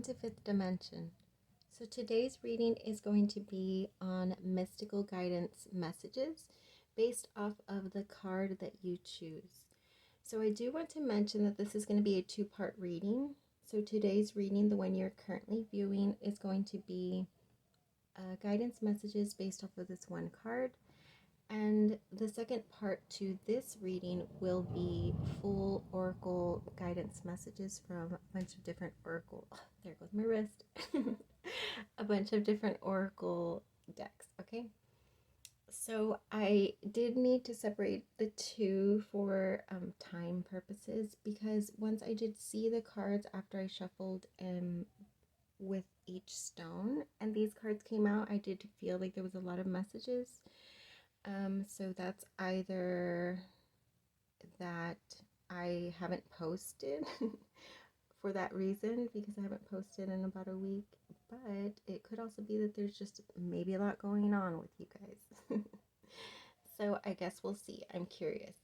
to Fifth Dimension. So today's reading is going to be on mystical guidance messages based off of the card that you choose. So I do want to mention that this is going to be a two-part reading. So today's reading, the one you're currently viewing, is going to be guidance messages based off of this one card. And the second part to this reading will be full oracle guidance messages from a bunch of different oracle, oh, there goes my wrist, a bunch of different oracle decks, okay? So I did need to separate the two for time purposes, because once I did see the cards after I shuffled with each stone and these cards came out, I did feel like there was a lot of messages. So that's either that I haven't posted for that reason, because I haven't posted in about a week, but it could also be that there's just maybe a lot going on with you guys. So I guess we'll see. I'm curious.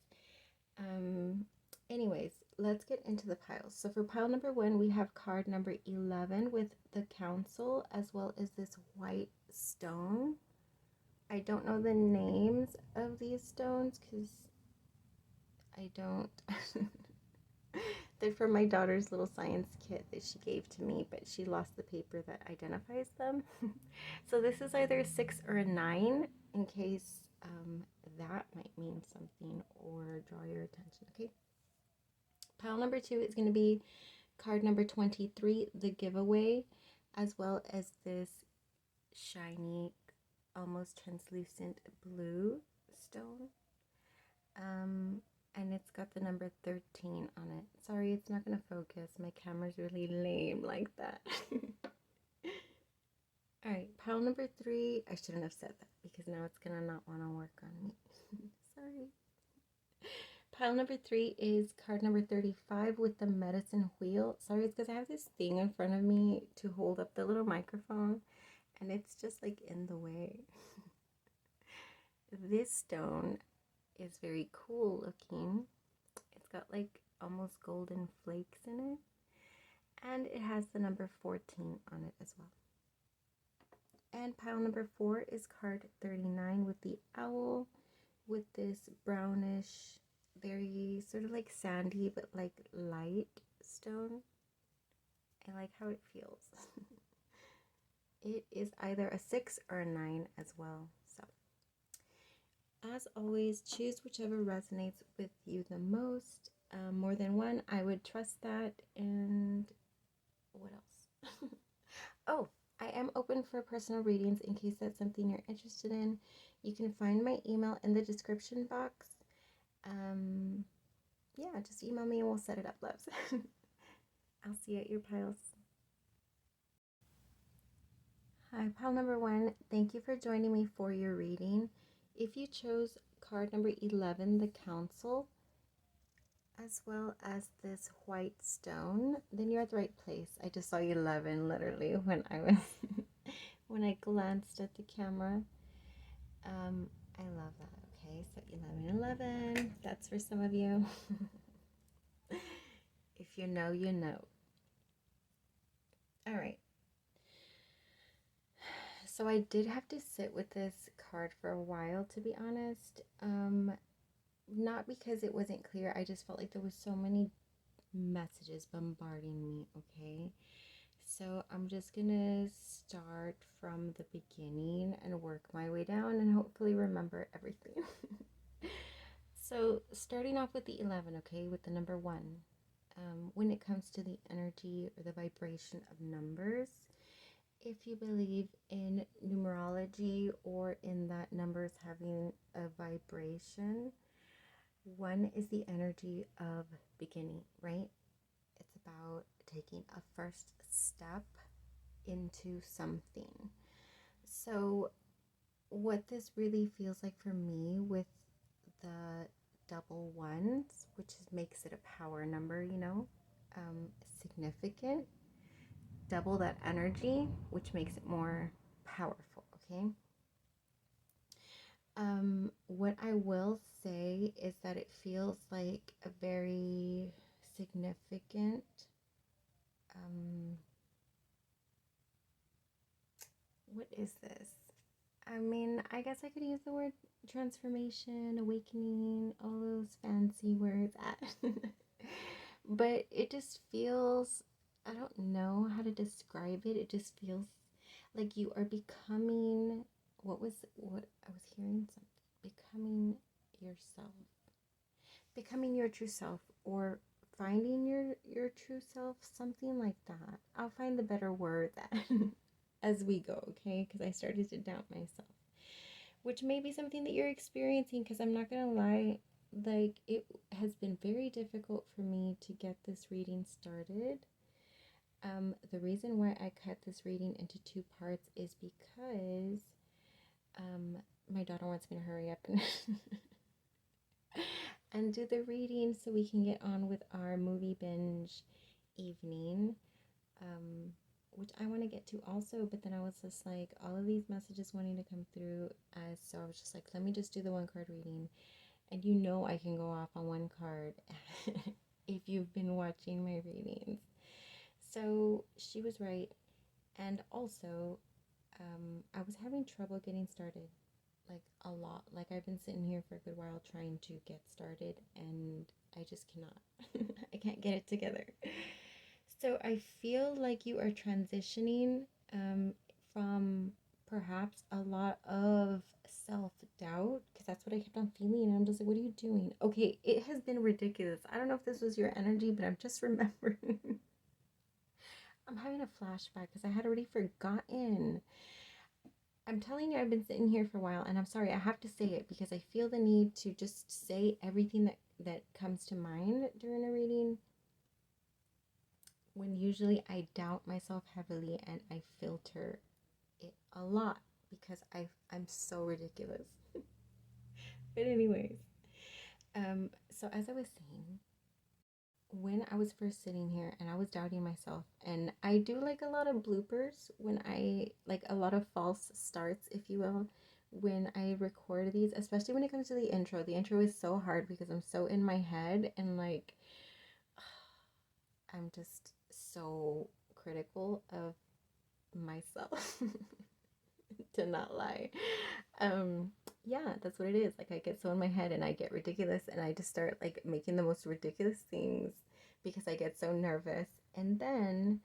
Anyways, let's get into the piles. So for pile number 1, we have card number 11 with the Counsel, as well as this white stone. I don't know the names of these stones because I don't. They're from my daughter's little science kit that she gave to me, but she lost the paper that identifies them. So this is either a 6 or a 9, in case that might mean something or draw your attention, okay? Pile number 2 is going to be card number 23, the giveaway, as well as this shiny, almost translucent blue stone, and it's got the number 13 on it. Sorry, it's not going to focus. My camera's really lame like that. Alright, pile number 3, I shouldn't have said that because now it's going to not want to work on me. Sorry. Pile number 3 is card number 35 with the medicine wheel. Sorry, it's because I have this thing in front of me to hold up the little microphone, and it's just like in the way. This stone is very cool looking. It's got like almost golden flakes in it, and it has the number 14 on it as well. And pile number 4 is card 39 with the owl, with this brownish, very sort of like sandy but like light stone. I like how it feels. It is either a 6 or a 9 as well. So, as always, choose whichever resonates with you the most. More than one, I would trust that. And what else? Oh, I am open for personal readings in case that's something you're interested in. You can find my email in the description box. Yeah, just email me and we'll set it up, loves. I'll see you at your piles. Hi, pile number 1. Thank you for joining me for your reading. If you chose card number 11, the Counsel, as well as this white stone, then you're at the right place. I just saw 11 literally when I was when I glanced at the camera. I love that. Okay, so 11, that's for some of you. If you know, you know. All right. So I did have to sit with this card for a while, to be honest. Not because it wasn't clear. I just felt like there was so many messages bombarding me, okay? So I'm just gonna start from the beginning and work my way down and hopefully remember everything. So starting off with the 11, okay, with the number 1. When it comes to the energy or the vibration of numbers, if you believe in numerology or in that numbers having a vibration, 1 is the energy of beginning, right? It's about taking a first step into something. So what this really feels like for me with the double 1s, which makes it a power number, you know, significant, double that energy, which makes it more powerful, okay? What I will say is that it feels like a very significant what is this? I mean, I guess I could use the word transformation, awakening, all those fancy words. But it just feels, I don't know how to describe it. It just feels like you are becoming, what I was hearing something, becoming yourself, becoming your true self, or finding your true self, something like that. I'll find the better word that as we go, okay? Because I started to doubt myself, which may be something that you're experiencing, because I'm not gonna lie, like, it has been very difficult for me to get this reading started. The reason why I cut this reading into 2 parts is because my daughter wants me to hurry up and and do the reading so we can get on with our movie binge evening, which I want to get to also. But then I was just like, all of these messages wanting to come through, so I was just like, let me just do the 1 card reading. And you know I can go off on 1 card if you've been watching my readings. So she was right. And also, I was having trouble getting started, like a lot. Like, I've been sitting here for a good while trying to get started, and I just cannot. I can't get it together. So I feel like you are transitioning from perhaps a lot of self-doubt, because that's what I kept on feeling, and I'm just like, what are you doing? Okay, it has been ridiculous. I don't know if this was your energy, but I'm just remembering. I'm having a flashback because I had already forgotten. I'm telling you, I've been sitting here for a while, and I'm sorry, I have to say it because I feel the need to just say everything that comes to mind during a reading, when usually I doubt myself heavily and I filter it a lot because I'm so ridiculous. But anyways, so as I was saying, when I was first sitting here and I was doubting myself, and I do like a lot of bloopers when I, like, a lot of false starts, if you will, when I record these, especially when it comes to the intro. The intro is so hard because I'm so in my head, and like, I'm just so critical of myself. To not lie. Yeah, that's what it is. Like, I get so in my head and I get ridiculous, and I just start like making the most ridiculous things because I get so nervous. And then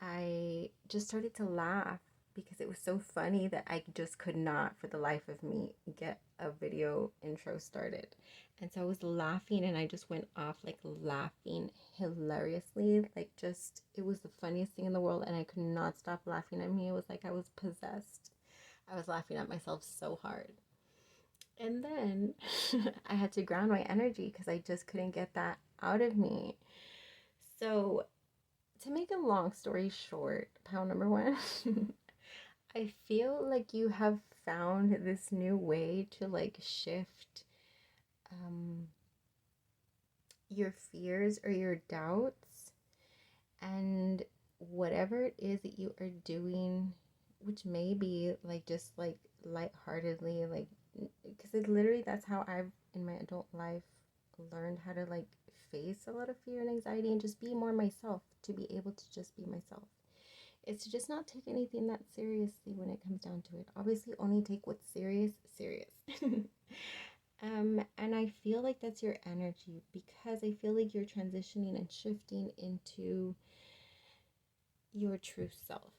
I just started to laugh because it was so funny that I just could not for the life of me get a video intro started. And so I was laughing, and I just went off, like, laughing hilariously. Like, just, it was the funniest thing in the world, and I could not stop laughing at me. It was like I was possessed. I was laughing at myself so hard. And then I had to ground my energy because I just couldn't get that out of me. So, to make a long story short, pile number 1, I feel like you have found this new way to, like, shift your fears or your doubts, and whatever it is that you are doing, which may be like just like lightheartedly, like, because it literally, that's how I've in my adult life learned how to like face a lot of fear and anxiety and just be more myself, to be able to just be myself. It's to just not take anything that seriously when it comes down to it. Obviously, only take what's serious. And I feel like that's your energy, because I feel like you're transitioning and shifting into your true self.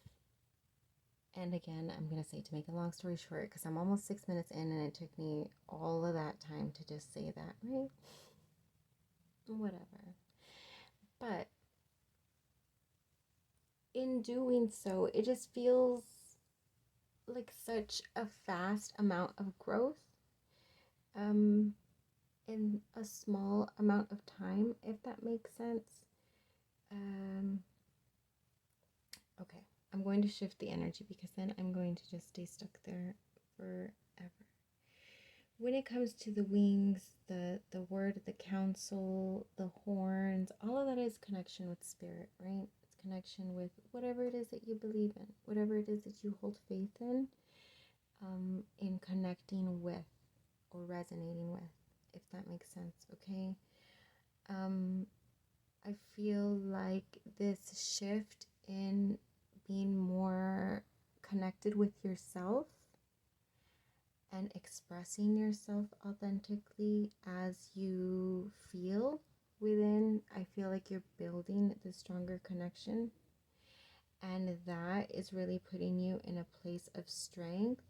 And again, I'm going to say, to make a long story short, because I'm almost 6 minutes in and it took me all of that time to just say that, right? Whatever. But in doing so, it just feels like such a fast amount of growth in a small amount of time, if that makes sense. Okay, I'm going to shift the energy because then I'm going to just stay stuck there forever. When it comes to the wings, the word, the counsel, the horns, all of that is connection with spirit, right? It's connection with whatever it is that you believe in, whatever it is that you hold faith in connecting with or resonating with, if that makes sense, okay? I feel like this shift in being more connected connected with yourself and expressing yourself authentically as you feel within, I feel like you're building the stronger connection. And that is really putting you in a place of strength,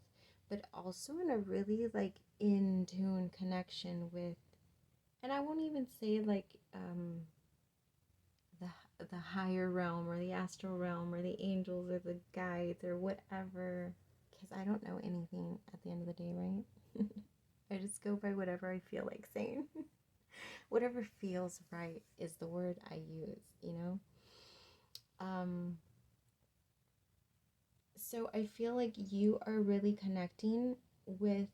but also in a really like in tune connection with, and I won't even say like the higher realm or the astral realm or the angels or the guides or whatever, because I don't know anything at the end of the day, right? I just go by whatever I feel like saying. Whatever feels right is the word I use, you know? So I feel like you are really connecting with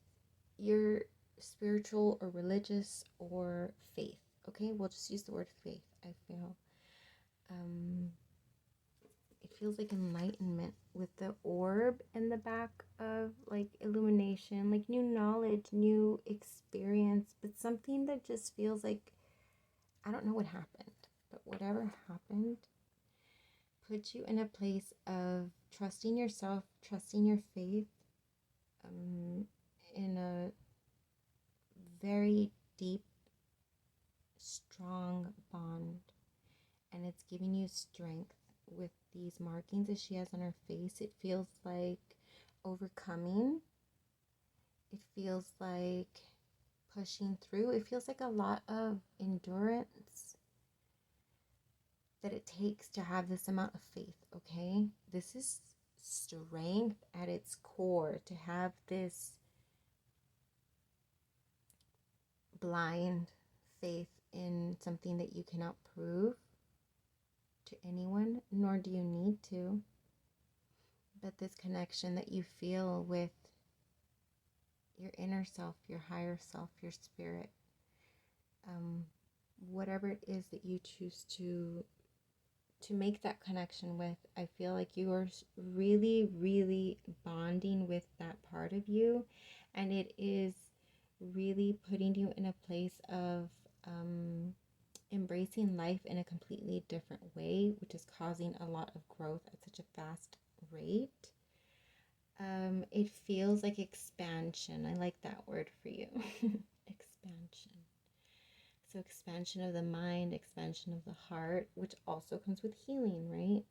your spiritual or religious or faith. Okay, we'll just use the word faith. I feel it feels like enlightenment with the orb in the back of like illumination, like new knowledge, new experience, but something that just feels like, I don't know what happened, but whatever happened put you in a place of trusting yourself, trusting your faith, in a very deep, strong bond. And it's giving you strength with these markings that she has on her face. It feels like overcoming. It feels like pushing through. It feels like a lot of endurance that it takes to have this amount of faith, okay? This is strength at its core, to have this blind faith in something that you cannot prove to anyone, nor do you need to, but this connection that you feel with your inner self, your higher self, your spirit, whatever it is that you choose to make that connection with. I feel like you are really, really bonding with that part of you, and it is really putting you in a place of embracing life in a completely different way, which is causing a lot of growth at such a fast rate. It feels like expansion. I like that word for you. Expansion. So expansion of the mind, expansion of the heart, which also comes with healing, right?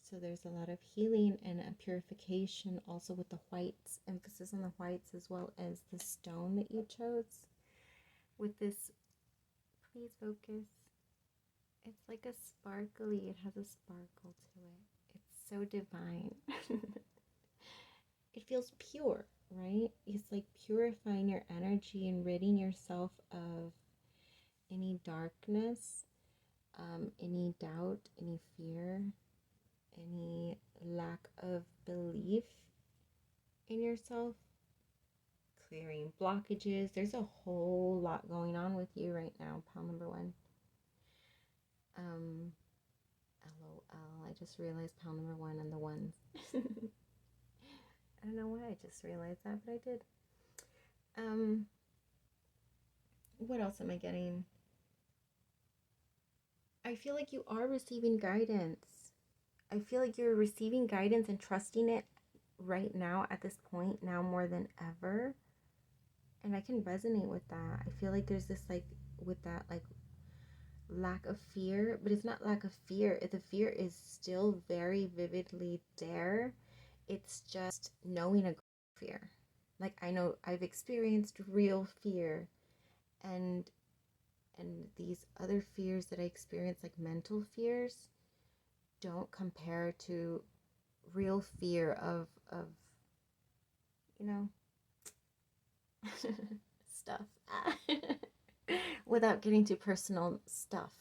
So there's a lot of healing and a purification also with the whites, emphasis on the whites, as well as the stone that you chose with this. Please focus. It's like a sparkly, it has a sparkle to it. It's so divine. It feels pure, right? It's like purifying your energy and ridding yourself of any darkness, any doubt, any fear, any lack of belief in yourself, clearing blockages. There's a whole lot going on with you right now, pile number 1. LOL, I just realized pile number 1 and the ones. I don't know why I just realized that, but I did. What else am I getting? I feel like you are receiving guidance. I feel like you're receiving guidance and trusting it right now at this point, now more than ever. And I can resonate with that. I feel like there's this like, with that like lack of fear, but it's not lack of fear. The fear is still very vividly there. It's just knowing a fear. Like, I know I've experienced real fear, and these other fears that I experience, like mental fears, don't compare to real fear of you know, stuff. Without getting too personal stuff.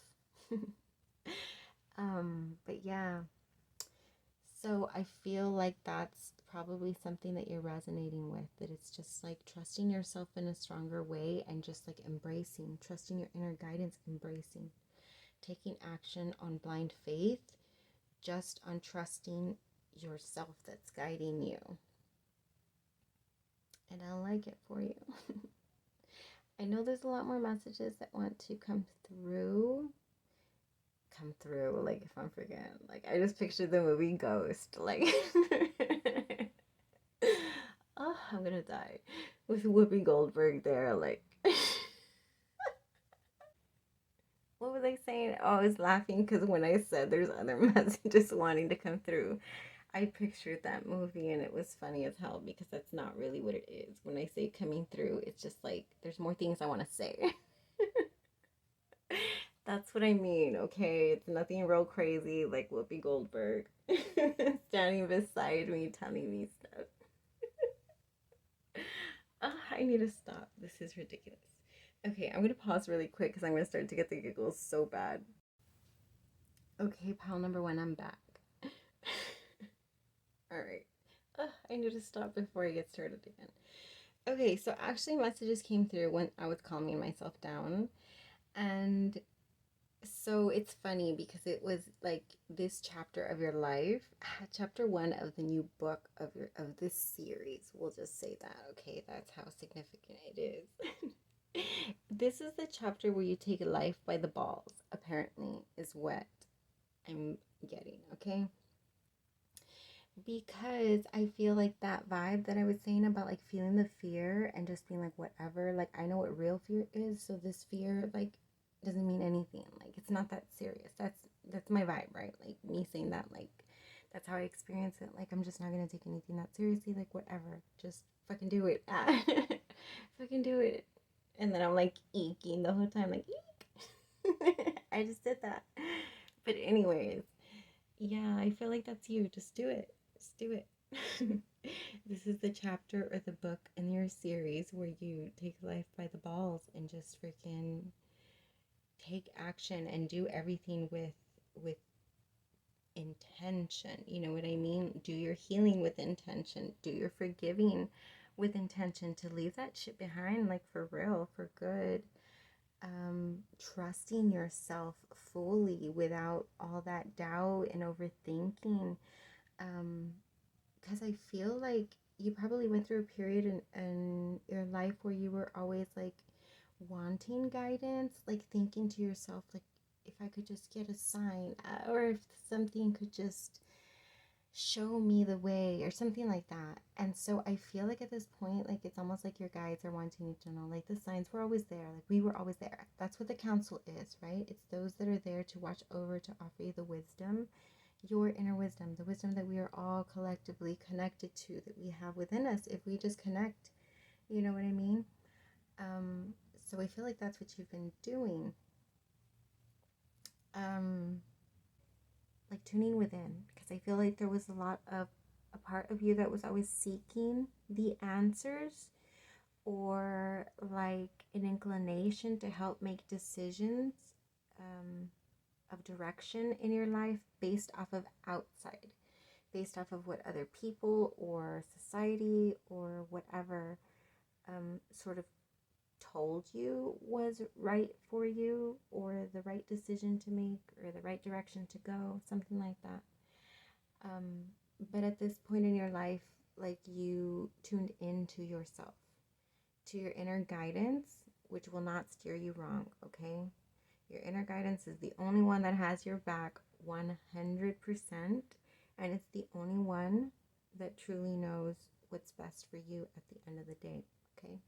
But yeah, so I feel like that's probably something that you're resonating with, that it's just like trusting yourself in a stronger way, and just like embracing, trusting your inner guidance, embracing, taking action on blind faith, just on trusting yourself that's guiding you. And I like it for you. I know there's a lot more messages that want to come through, like if I'm forgetting, like I just pictured the movie Ghost, like I'm gonna die. With Whoopi Goldberg there, like... What was I saying? Oh, I was laughing because when I said there's other messages wanting to come through, I pictured that movie and it was funny as hell because that's not really what it is. When I say coming through, it's just like there's more things I want to say. That's what I mean, okay? It's nothing real crazy like Whoopi Goldberg standing beside me telling me stuff. I need to stop. This is ridiculous. Okay, I'm going to pause really quick because I'm going to start to get the giggles so bad. Okay, pal number 1, I'm back. Alright. I need to stop before I get started again. Okay, so actually messages came through when I was calming myself down. And so it's funny because it was like this chapter of your life, chapter 1 of the new book of this series. We'll just say that, okay? That's how significant it is. This is the chapter where you take life by the balls, apparently, is what I'm getting, okay? Because I feel like that vibe that I was saying about like feeling the fear and just being like whatever, like I know what real fear is, so this fear like doesn't mean anything. Like it's not that serious. That's my vibe, right? Like me saying that, like that's how I experience it. Like I'm just not gonna take anything that seriously, like whatever. Just fucking do it. Fucking do it. And then I'm like eeking the whole time, like eek. I just did that. But anyways, yeah, I feel like that's you. Just do it. Just do it. This is the chapter or the book in your series where you take life by the balls and just freaking take action and do everything with intention. You know what I mean? Do your healing with intention. Do your forgiving with intention to leave that shit behind, like for real, for good. Trusting yourself fully without all that doubt and overthinking. Because I feel like you probably went through a period in your life where you were always like wanting guidance, like thinking to yourself, like if I could just get a sign, or if something could just show me the way or something like that. And so I feel like at this point, like it's almost like your guides are wanting you to know, like the signs were always there, like we were always there. That's what the counsel is, right? It's those that are there to watch over, to offer you the wisdom, your inner wisdom, the wisdom that we are all collectively connected to, that we have within us if we just connect. You know what I mean? So I feel like that's what you've been doing. Like tuning within, because I feel like there was a part of you that was always seeking the answers, or like an inclination to help make decisions of direction in your life based off of outside, based off of what other people or society or whatever sort of told you was right for you, or the right decision to make, or the right direction to go, something like that. But at this point in your life, like you tuned into yourself, to your inner guidance, which will not steer you wrong, okay? Your inner guidance is the only one that has your back 100%, and it's the only one that truly knows what's best for you at the end of the day, okay?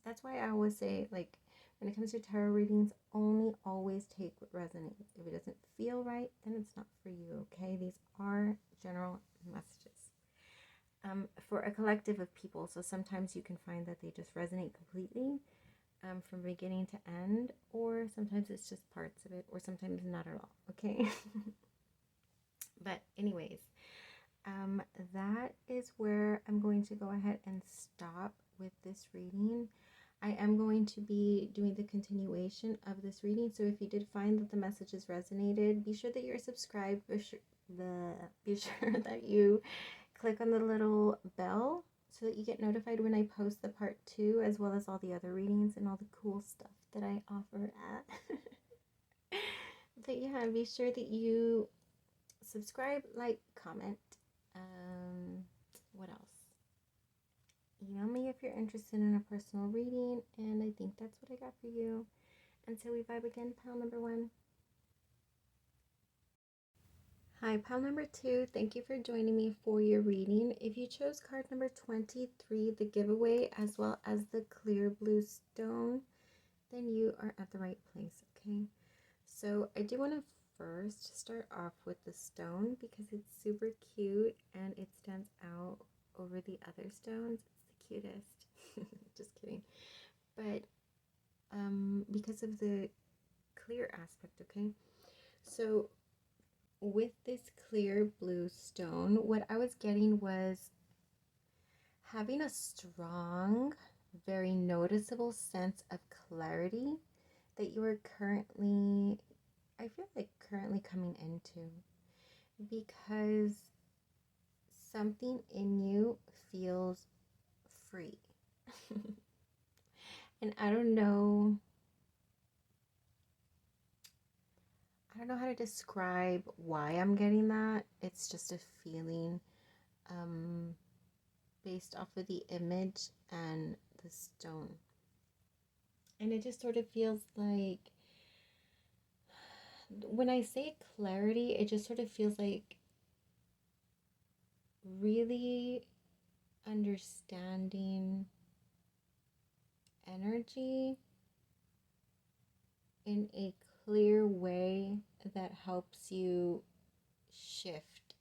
That's why I always say, like, when it comes to tarot readings, only always take what resonates. If it doesn't feel right, then it's not for you, okay? These are general messages for a collective of people. So sometimes you can find that they just resonate completely from beginning to end, or sometimes it's just parts of it, or sometimes not at all, okay? But anyways, that is where I'm going to go ahead and stop with this reading. I am going to be doing the continuation of this reading, so if you did find that the messages resonated, be sure that you're subscribed. Be sure that you click on the little bell so that you get notified when I post the part 2, as well as all the other readings and all the cool stuff that I offer at. But yeah, be sure that you subscribe, like, comment. What else? Email me if you're interested in a personal reading, and I think that's what I got for you. Until we vibe again, pal number 1. Hi, pile number 2. Thank you for joining me for your reading. If you chose card number 23, the giveaway, as well as the clear blue stone, then you are at the right place, okay? So I do want to first start off with the stone because it's super cute and it stands out over the other stones. It's the cutest. Just kidding. But because of the clear aspect, okay? So with this clear blue stone, what I was getting was having a strong, very noticeable sense of clarity that you are currently, I feel like currently coming into, because something in you feels free. And I don't know how to describe why I'm getting that. It's just a feeling based off of the image and the stone. And it just sort of feels like, when I say clarity, it just sort of feels like really understanding energy in a clear way that helps you shift.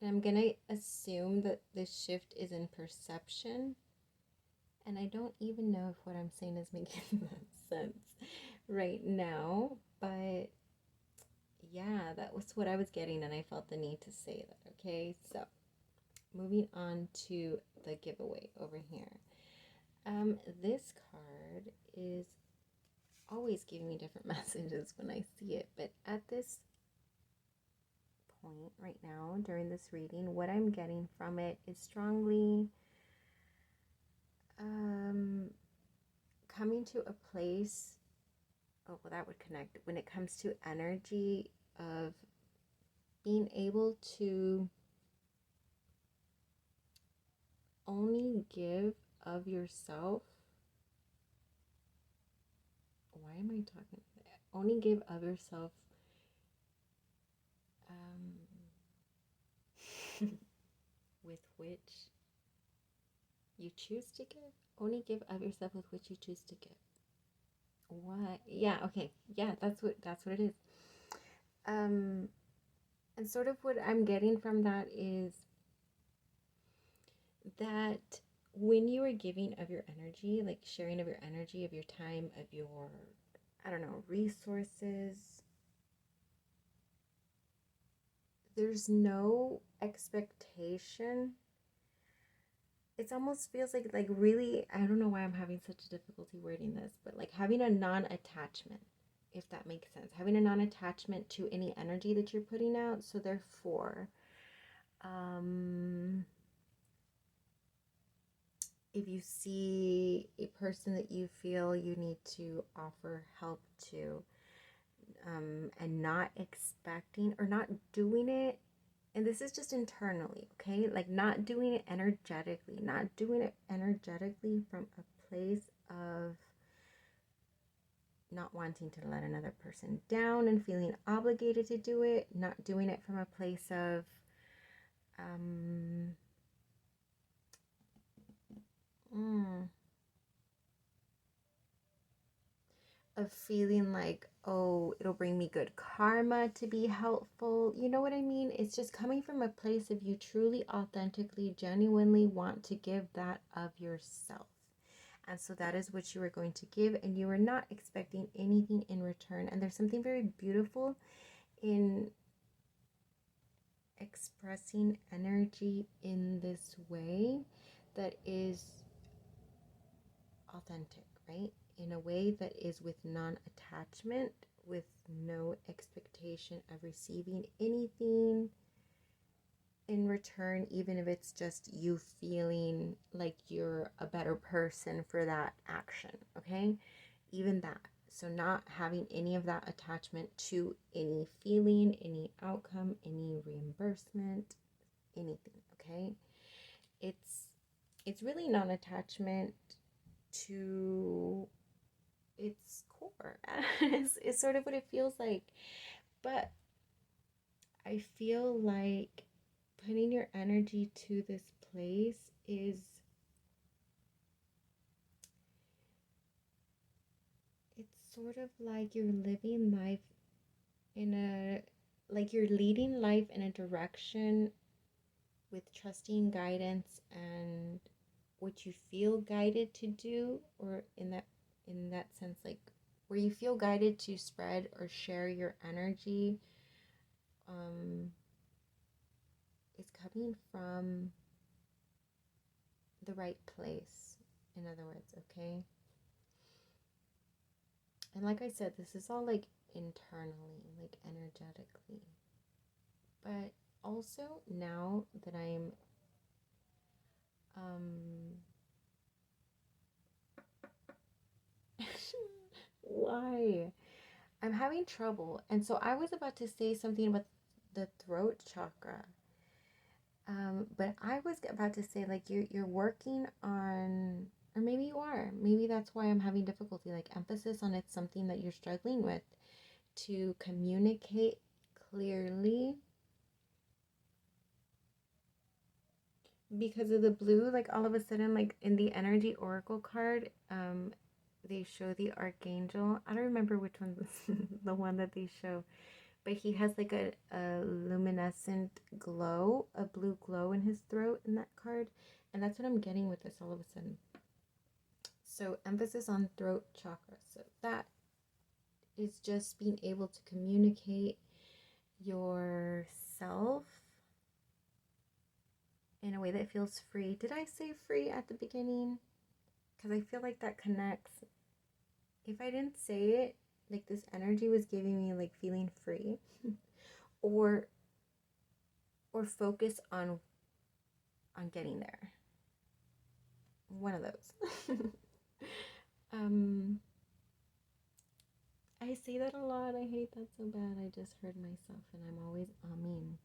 And I'm going to assume that the shift is in perception. And I don't even know if what I'm saying is making that sense right now. But yeah, that was what I was getting, and I felt the need to say that, okay? So moving on to the giveaway over here. This card is always giving me different messages when I see it, but at this point right now during this reading, what I'm getting from it is strongly coming to a place, oh well, that would connect when it comes to energy of being able to only give of yourself. Why am I talking about that? Only give of yourself with which you choose to give. Only give of yourself with which you choose to give. What? Yeah, okay. Yeah, that's what it is. And sort of what I'm getting from that is that when you are giving of your energy, like sharing of your energy, of your time, of your, I don't know, resources, there's no expectation. It almost feels like really, I don't know why I'm having such a difficulty wording this, but like having a non-attachment, if that makes sense. Having a non-attachment to any energy that you're putting out. So therefore, if you see a person that you feel you need to offer help to, and not expecting or not doing it, and this is just internally, okay? Like not doing it energetically, from a place of not wanting to let another person down and feeling obligated to do it, not doing it from a place of feeling like, oh, it'll bring me good karma to be helpful. You know what I mean? It's just coming from a place of you truly, authentically, genuinely want to give that of yourself. And so that is what you are going to give, and you are not expecting anything in return. And there's something very beautiful in expressing energy in this way that is authentic, right? In a way that is with non-attachment, with no expectation of receiving anything in return, even if it's just you feeling like you're a better person for that action, okay? Even that. So not having any of that attachment to any feeling, any outcome, any reimbursement, anything, okay? It's really non-attachment to its core. It's sort of what it feels like. But I feel like putting your energy to this place is, it's sort of like you're living life in a, like you're leading life in a direction with trusting guidance and what you feel guided to do, or in that sense, like where you feel guided to spread or share your energy, is coming from the right place, in other words, okay? And like I said, this is all like internally, like energetically. But also now that I'm why? I'm having trouble. And so I was about to say something about the throat chakra. But I was about to say, like, you're working on, or maybe you are. Maybe that's why I'm having difficulty, like emphasis on it's something that you're struggling with to communicate clearly. Because of the blue, like all of a sudden, like in the energy oracle card, they show the archangel. I don't remember which one was the one that they show, but he has like a luminescent glow, a blue glow in his throat in that card. And that's what I'm getting with this all of a sudden. So emphasis on throat chakra. So that is just being able to communicate yourself in a way that feels free. Did I say free at the beginning? Because I feel like that connects. If I didn't say it, like this energy was giving me like feeling free or focus on getting there. One of those. I say that a lot. I hate that so bad. I just heard myself and I'm always umming.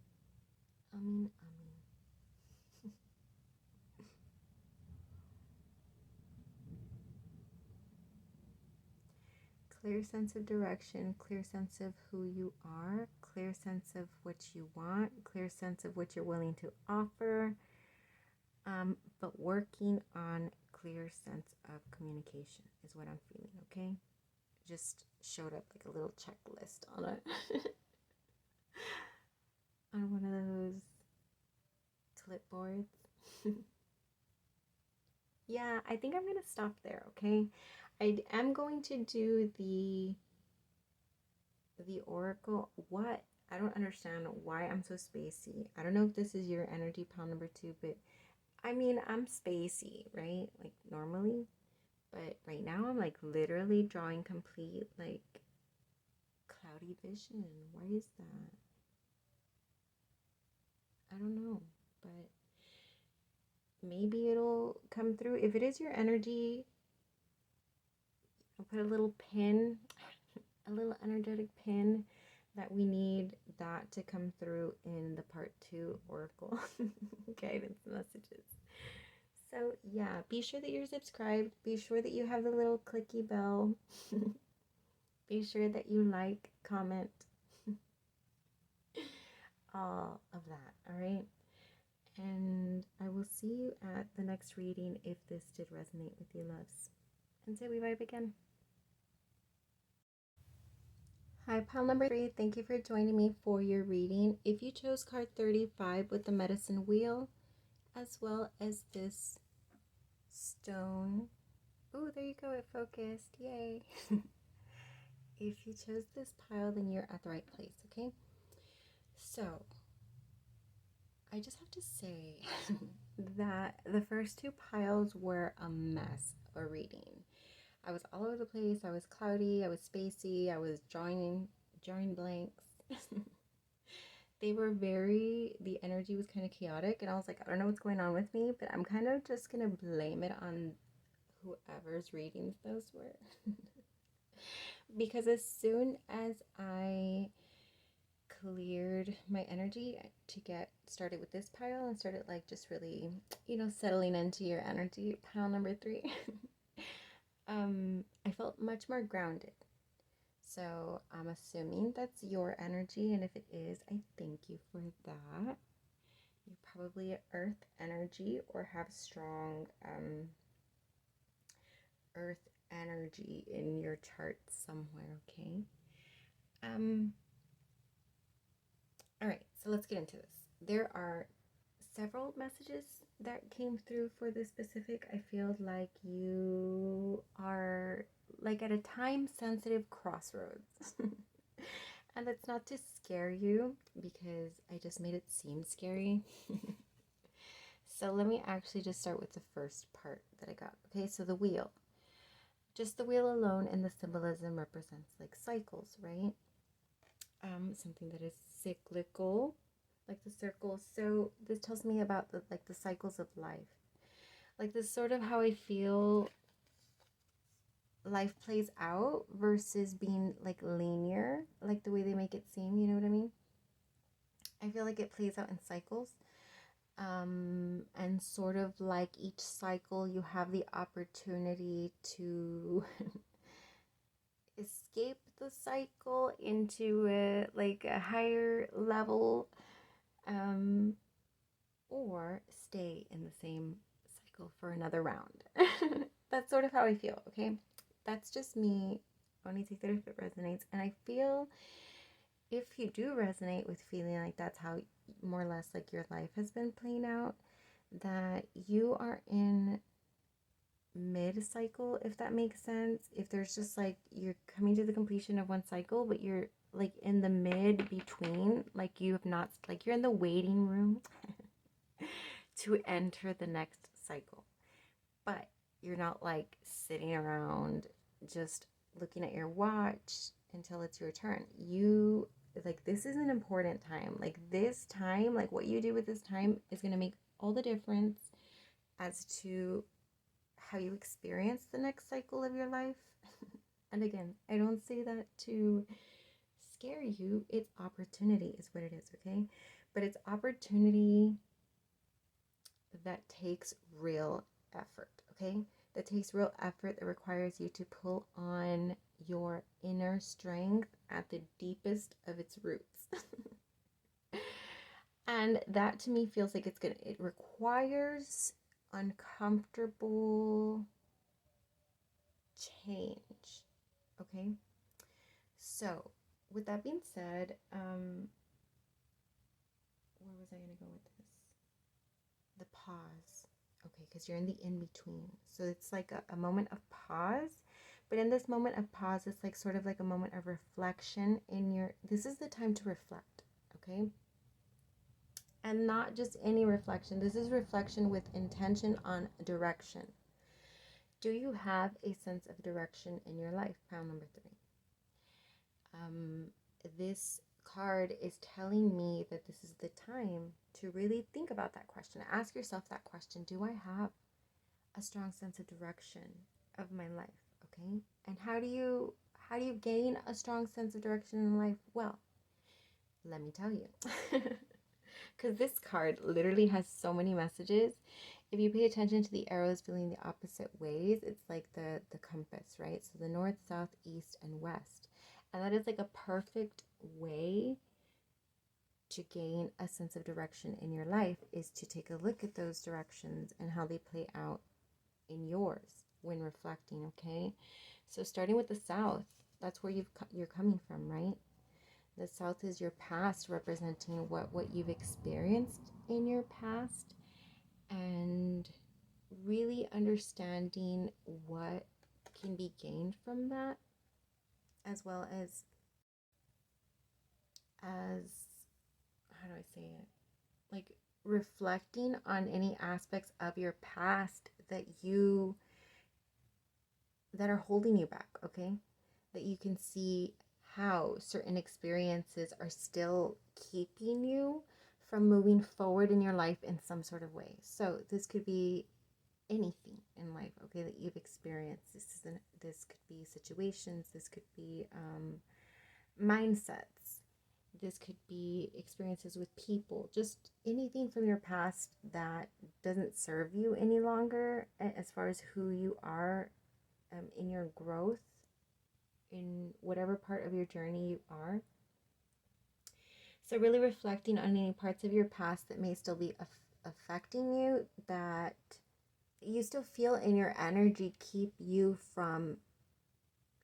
Clear sense of direction, clear sense of who you are, clear sense of what you want, clear sense of what you're willing to offer, but working on clear sense of communication is what I'm feeling, okay? Just showed up like a little checklist on it. On one of those clipboards. Yeah, I think I'm going to stop there, okay? I am going to do the oracle. What? I don't understand why I'm so spacey. I don't know if this is your energy pile number 2, but I mean, I'm spacey, right? Like normally. But right now I'm like literally drawing complete like cloudy vision. Why is that? I don't know, but maybe it'll come through. If it is your energy, I'll put a little pin, a little energetic pin that we need that to come through in the part 2 oracle guidance messages. So yeah, be sure that you're subscribed. Be sure that you have the little clicky bell. Be sure that you like, comment, all of that, all right? And I will see you at the next reading if this did resonate with you, loves. And say we vibe again. Hi, pile number 3. Thank you for joining me for your reading. If you chose card 35 with the medicine wheel, as well as this stone. Oh, there you go, it focused. Yay. If you chose this pile, then you're at the right place, okay? So, I just have to say that the first 2 piles were a mess of a reading. I was all over the place. I was cloudy. I was spacey. I was drawing blanks. They were the energy was kind of chaotic, and I was like, I don't know what's going on with me, but I'm kind of just going to blame it on whoever's readings those were. Because as soon as I cleared my energy to get started with this pile and started like just really, settling into your energy, pile number 3, I felt much more grounded. So I'm assuming that's your energy, and if it is, I thank you for that. You're probably earth energy or have strong earth energy in your chart somewhere, okay? All right, so let's get into this. There are several messages that came through for this specific. I feel like you are like at a time-sensitive crossroads. And that's not to scare you because I just made it seem scary. So let me actually just start with the first part that I got. Okay, so the wheel. Just the wheel alone in the symbolism represents like cycles, right? Something that is cyclical, like the circle. So this tells me about the cycles of life. Like this sort of how I feel life plays out versus being like linear, like the way they make it seem, you know what I mean? I feel like it plays out in cycles. And sort of like each cycle, you have the opportunity to escape the cycle into a higher level, or stay in the same cycle for another round. That's sort of how I feel, okay? That's just me. Only take that if it resonates. And I feel if you do resonate with feeling like that's how more or less like your life has been playing out, that you are in mid-cycle, if that makes sense. If there's just like you're coming to the completion of one cycle, but you're like in the mid between, like you have not, like you're in the waiting room to enter the next cycle, but you're not like sitting around just looking at your watch until it's your turn. You like, this is an important time. Like this time, like what you do with this time is going to make all the difference as to how you experience the next cycle of your life. And again, I don't say that to scare you. It's opportunity is what it is, okay? But it's opportunity that takes real effort, okay? That takes real effort, that requires you to pull on your inner strength at the deepest of its roots. And that to me feels like it requires uncomfortable change, okay? So with that being said, where was I going to go with this? The pause, okay, because you're in the in-between. So it's like a moment of pause, but in this moment of pause, it's like sort of like a moment of reflection this is the time to reflect, okay? And not just any reflection. This is reflection with intention on direction. Do you have a sense of direction in your life? Pound number 3. This card is telling me that this is the time to really think about that question. Ask yourself that question. Do I have a strong sense of direction of my life? Okay. And how do you gain a strong sense of direction in life? Well, let me tell you. Because this card literally has so many messages. If you pay attention to the arrows feeling the opposite ways, it's like the compass, right? So the north, south, east, and west. And that is like a perfect way to gain a sense of direction in your life, is to take a look at those directions and how they play out in yours when reflecting, okay? So starting with the south, that's where you're coming from, right? The south is your past, representing what you've experienced in your past, and really understanding what can be gained from that, as well as how do I say it? Like reflecting on any aspects of your past that are holding you back, okay? That you can see how certain experiences are still keeping you from moving forward in your life in some sort of way. So this could be anything in life, okay, that you've experienced. This could be situations. This could be mindsets. This could be experiences with people. Just anything from your past that doesn't serve you any longer as far as who you are in your growth. in whatever part of your journey you are. So really reflecting on any parts of your past that may still be affecting you, that you still feel in your energy keep you from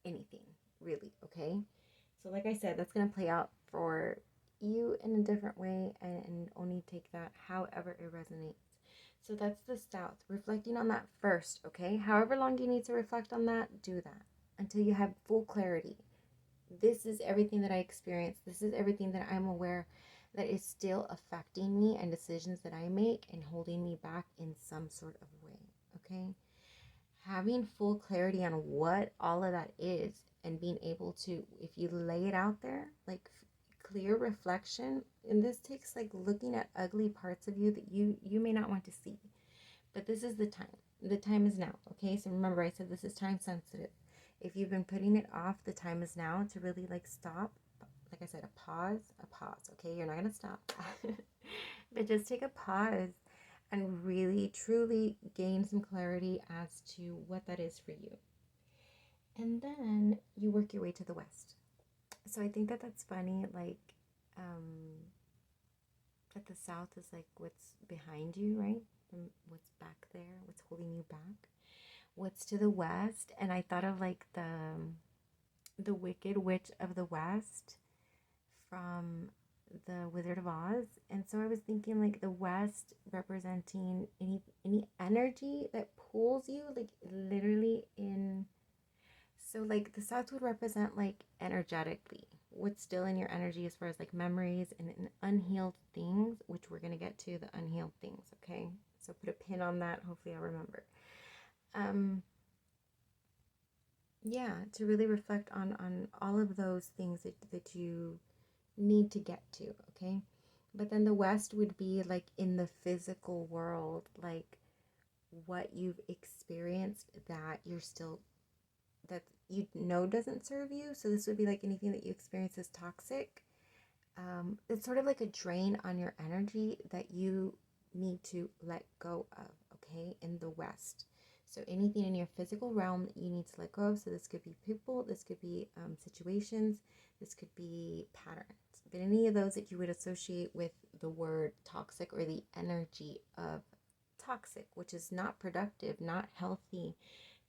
anything, really, okay? So like I said, that's going to play out for you in a different way, and only take that however it resonates. So that's the South. Reflecting on that first, okay? However long you need to reflect on that, do that until you have full clarity. This is everything that I experience. This is everything that I'm aware that is still affecting me and decisions that I make and holding me back in some sort of way, okay? Having full clarity on what all of that is, and being able to, if you lay it out there, like clear reflection, and this takes like looking at ugly parts of you that you may not want to see, but this is the time is now, okay? So remember, I said this is time sensitive. If you've been putting it off, the time is now to really like stop. Like I said, a pause, okay? You're not gonna stop but just take a pause and really truly gain some clarity as to what that is for you. And then you work your way to the west. So I think that that's funny, like that the south is like what's behind you, right? What's back there, what's holding you back, what's to the west. And I thought of like the Wicked Witch of the West from the Wizard of Oz. And so I was thinking like the west representing any energy that pulls you, like literally in. So like the south would represent like energetically what's still in your energy as far as like memories and unhealed things, which we're going to get to the unhealed things, okay? So put a pin on that. Hopefully I'll remember. Yeah, to really reflect on all of those things that you need to get to, okay? But then the west would be like in the physical world, like what you've experienced that you're still, that you know doesn't serve you. So this would be like anything that you experience as toxic. It's sort of like a drain on your energy that you need to let go of, okay, in the west. So anything in your physical realm that you need to let go of. So this could be people, this could be situations, this could be patterns. But any of those that you would associate with the word toxic or the energy of toxic, which is not productive, not healthy,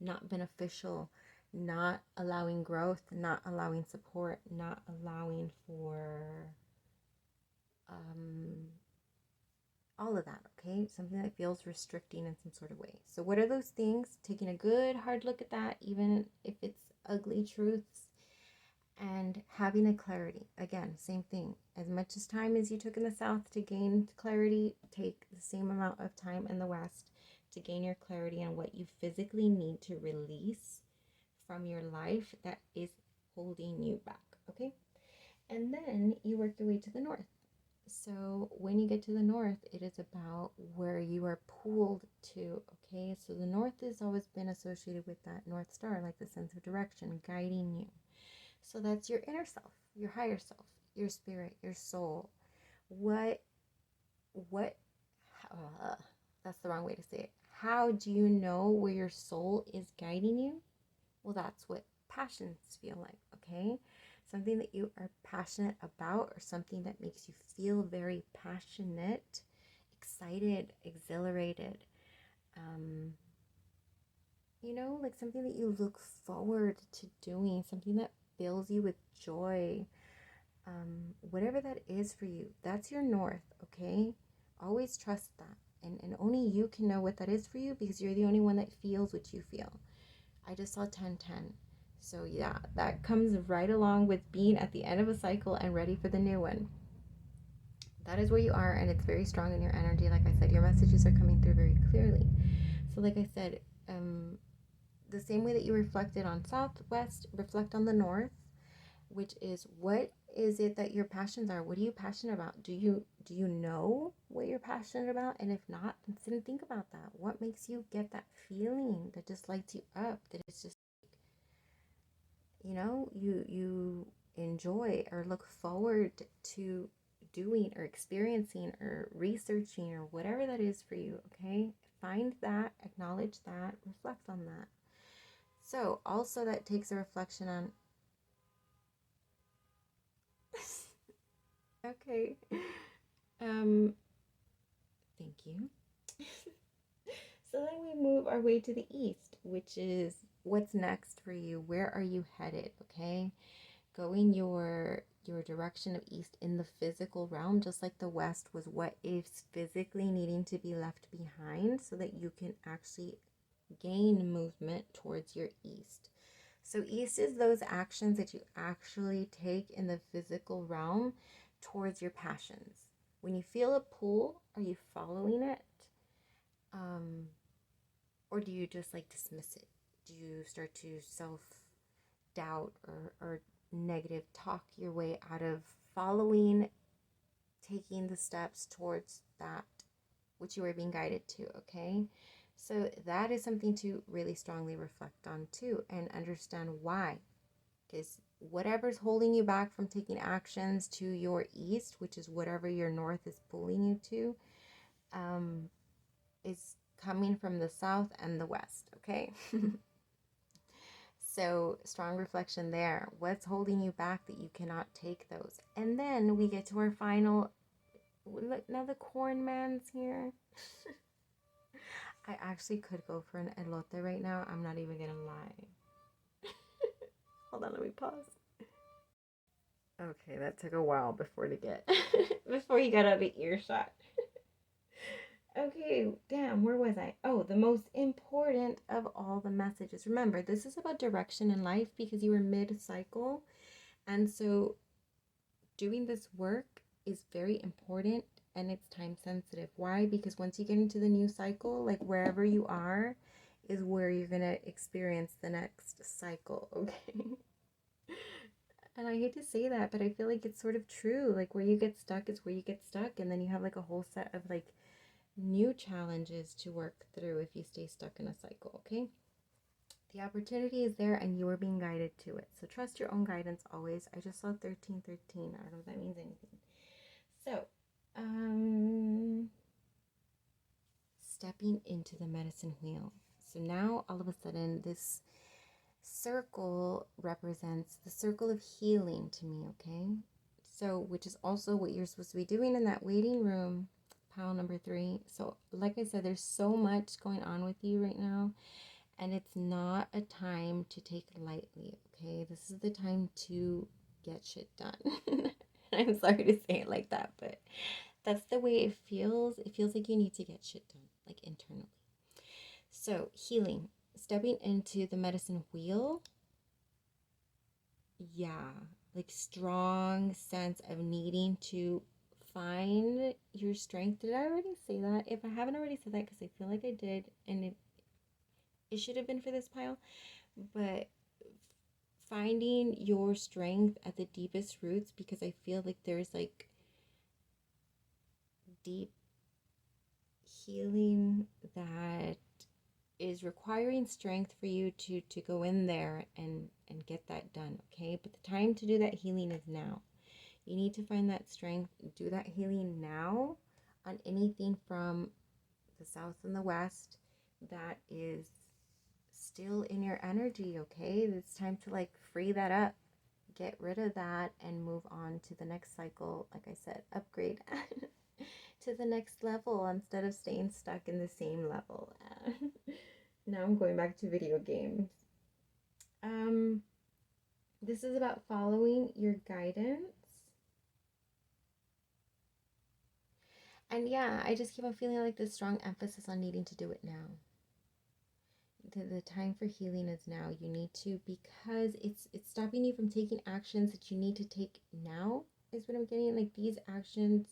not beneficial, not allowing growth, not allowing support, not allowing for all of that, okay? Something that feels restricting in some sort of way. So what are those things? Taking a good hard look at that, even if it's ugly truths, and having a clarity. Again, same thing. As much as time as you took in the south to gain clarity, take the same amount of time in the west to gain your clarity on what you physically need to release from your life that is holding you back, okay? And then you work your way to the north. So when you get to the north, it is about where you are pulled to, okay? So the north has always been associated with that North Star, like the sense of direction, guiding you. So that's your inner self, your higher self, your spirit, your soul. That's the wrong way to say it. How do you know where your soul is guiding you? Well, that's what passions feel like, okay? Something that you are passionate about, or something that makes you feel very passionate, excited, exhilarated. Like something that you look forward to doing, something that fills you with joy. Whatever that is for you, that's your north, okay? Always trust that. And only you can know what that is for you, because you're the only one that feels what you feel. I just saw 1010. So yeah, that comes right along with being at the end of a cycle and ready for the new one. That is where you are, and it's very strong in your energy. Like I said, your messages are coming through very clearly. So like I said, the same way that you reflected on southwest, reflect on the north, which is, what is it that your passions are? What are you passionate about? Do you know what you're passionate about? And if not, then sit and think about that. What makes you get that feeling that just lights you up, that it's just, you enjoy or look forward to doing or experiencing or researching, or whatever that is for you, okay? Find that, acknowledge that, reflect on that. So also that takes a reflection on Okay. Thank you. So then we move our way to the east, which is what's next for you. Where are you headed? Okay. Going your direction of east in the physical realm, just like the west was what is physically needing to be left behind so that you can actually gain movement towards your east. So east is those actions that you actually take in the physical realm towards your passions. When you feel a pull, are you following it? Or do you just like dismiss it? Do you start to self-doubt or negative talk your way out of following, taking the steps towards that which you are being guided to, okay? So that is something to really strongly reflect on too and understand why. Because whatever's holding you back from taking actions to your east, which is whatever your north is pulling you to, is coming from the south and the west, okay? So strong reflection there. What's holding you back that you cannot take those? And then we get to our final, look, now the corn man's here. I actually could go for an elote right now. I'm not even gonna lie. Hold on, let me pause. Okay, that took a while before to get before you got out of earshot. Okay, damn, where was I? Oh, the most important of all the messages. Remember, this is about direction in life because you were mid-cycle. And so doing this work is very important and it's time sensitive. Why? Because once you get into the new cycle, like wherever you are is where you're going to experience the next cycle, okay? And I hate to say that, but I feel like it's sort of true. Like where you get stuck is where you get stuck. And then you have like a whole set of like new challenges to work through if you stay stuck in a cycle, okay? The opportunity is there and you are being guided to it. So trust your own guidance always. I just saw 1313. I don't know if that means anything. So, stepping into the medicine wheel. So now all of a sudden this circle represents the circle of healing to me, okay? So, which is also what you're supposed to be doing in that waiting room, pile number 3. So, like I said, there's so much going on with you right now, and it's not a time to take lightly, okay? This is the time to get shit done. I'm sorry to say it like that, but that's the way it feels. It feels like you need to get shit done, like internally. So, healing. Stepping into the medicine wheel. Yeah, like strong sense of needing to find your strength. Did I already say that? If I haven't already said that, because I feel like I did, and it should have been for this pile, but finding your strength at the deepest roots, because I feel like there's like deep healing that is requiring strength for you to go in there and get that done, okay? But the time to do that healing is now. You need to find that strength, do that healing now on anything from the south and the west that is still in your energy, okay? It's time to like free that up, get rid of that, and move on to the next cycle. Like I said, upgrade to the next level instead of staying stuck in the same level. Now I'm going back to video games. This is about following your guidance. And yeah, I just keep on feeling like this strong emphasis on needing to do it now. The time for healing is now. You need to, because it's stopping you from taking actions that you need to take now, is what I'm getting. Like these actions.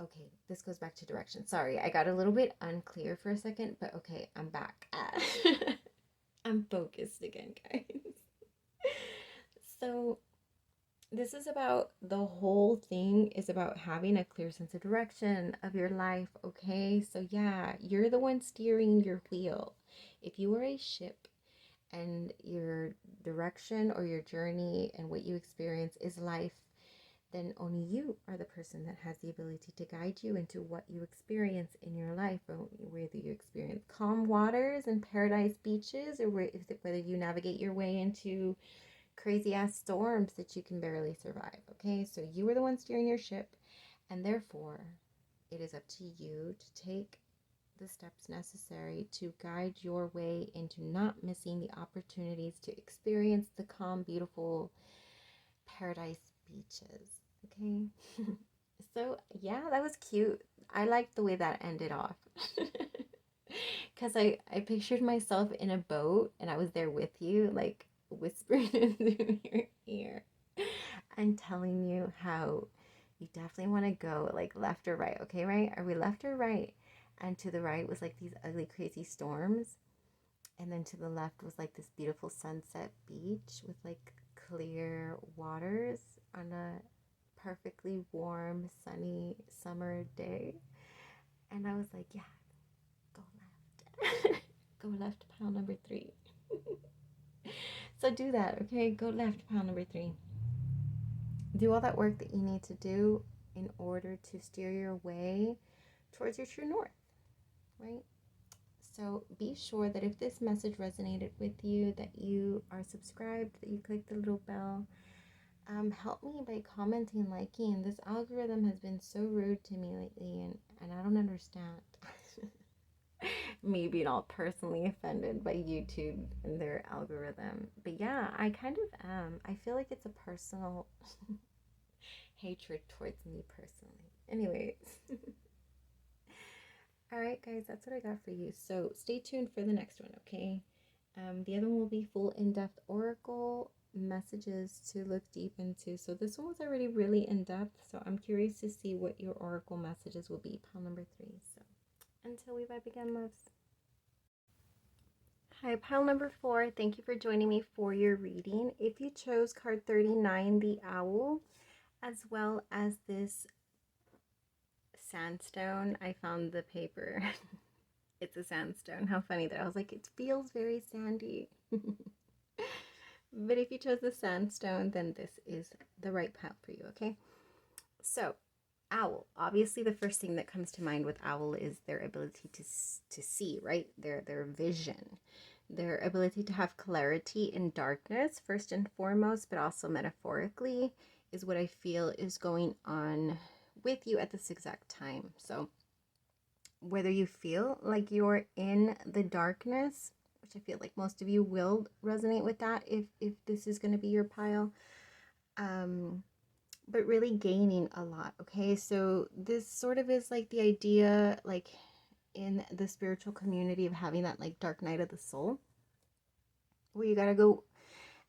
Okay, this goes back to direction. Sorry, I got a little bit unclear for a second, but okay, I'm back. I'm focused again, guys. So this is about, the whole thing is about having a clear sense of direction of your life, okay? So yeah, you're the one steering your wheel. If you are a ship and your direction or your journey and what you experience is life, then only you are the person that has the ability to guide you into what you experience in your life, or whether you experience calm waters and paradise beaches, or whether you navigate your way into crazy ass storms that you can barely survive. Okay, so you were the one steering your ship, and therefore it is up to you to take the steps necessary to guide your way into not missing the opportunities to experience the calm, beautiful paradise beaches. Okay. So yeah, that was cute. I liked the way that ended off. Because I pictured myself in a boat and I was there with you, like whispering into your ear and telling you how you definitely want to go like left or right. Okay, right? Are we left or right? And to the right was like these ugly, crazy storms. And then to the left was like this beautiful sunset beach with like clear waters on a perfectly warm, sunny summer day. And I was like, yeah, go left. Go left, pile number 3. So do that, okay? Go left, pile number 3. Do all that work that you need to do in order to steer your way towards your true north, right? So be sure that if this message resonated with you, that you are subscribed, that you click the little bell. Help me by commenting, liking. This algorithm has been so rude to me lately, and I don't understand. Me being all personally offended by YouTube and their algorithm. But yeah, I kind of am. I feel like it's a personal hatred towards me personally. Anyways. Alright guys, that's what I got for you. So stay tuned for the next one, okay? The other one will be full in-depth oracle messages to look deep into. So this one was already really in-depth, so I'm curious to see what your oracle messages will be, pile number 3. So until we vibe again, loves. Hi, pile number 4. Thank you for joining me for your reading. If you chose card 39, the owl, as well as this sandstone, I found the paper. It's a sandstone. How funny that I was like, it feels very sandy. But if you chose the sandstone, then this is the right pile for you, okay? So, owl. Obviously, the first thing that comes to mind with owl is their ability to see, right? Their vision. Their ability to have clarity in darkness, first and foremost, but also metaphorically, is what I feel is going on with you at this exact time. So, whether you feel like you're in the darkness, which I feel like most of you will resonate with that if this is going to be your pile, but really gaining a lot, okay? So this sort of is like the idea, like in the spiritual community, of having that like dark night of the soul, where you got to go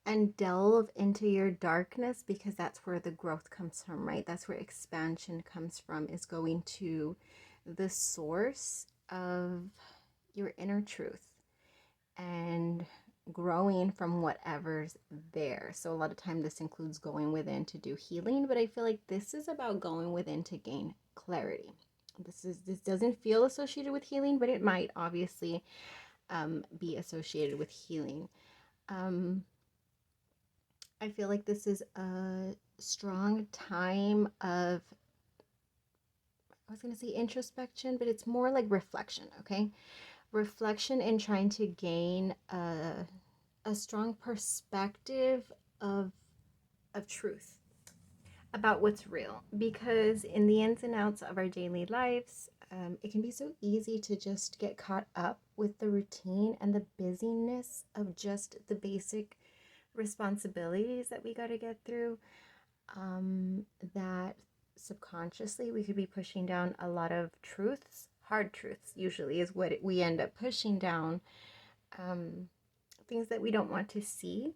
and delve into your darkness, because that's where the growth comes from, right? That's where expansion comes from, is going to the source of your inner truth and growing from whatever's there. So a lot of time this includes going within to do healing, but I feel like this is about going within to gain clarity. This doesn't feel associated with healing, but it might obviously be associated with healing. I feel like this is a strong time of, I was going to say introspection, but it's more like reflection, okay? Reflection and trying to gain a strong perspective of truth about what's real. Because in the ins and outs of our daily lives, it can be so easy to just get caught up with the routine and the busyness of just the basic responsibilities that we got to get through, that subconsciously we could be pushing down a lot of truths. Hard truths usually is what we end up pushing down, things that we don't want to see.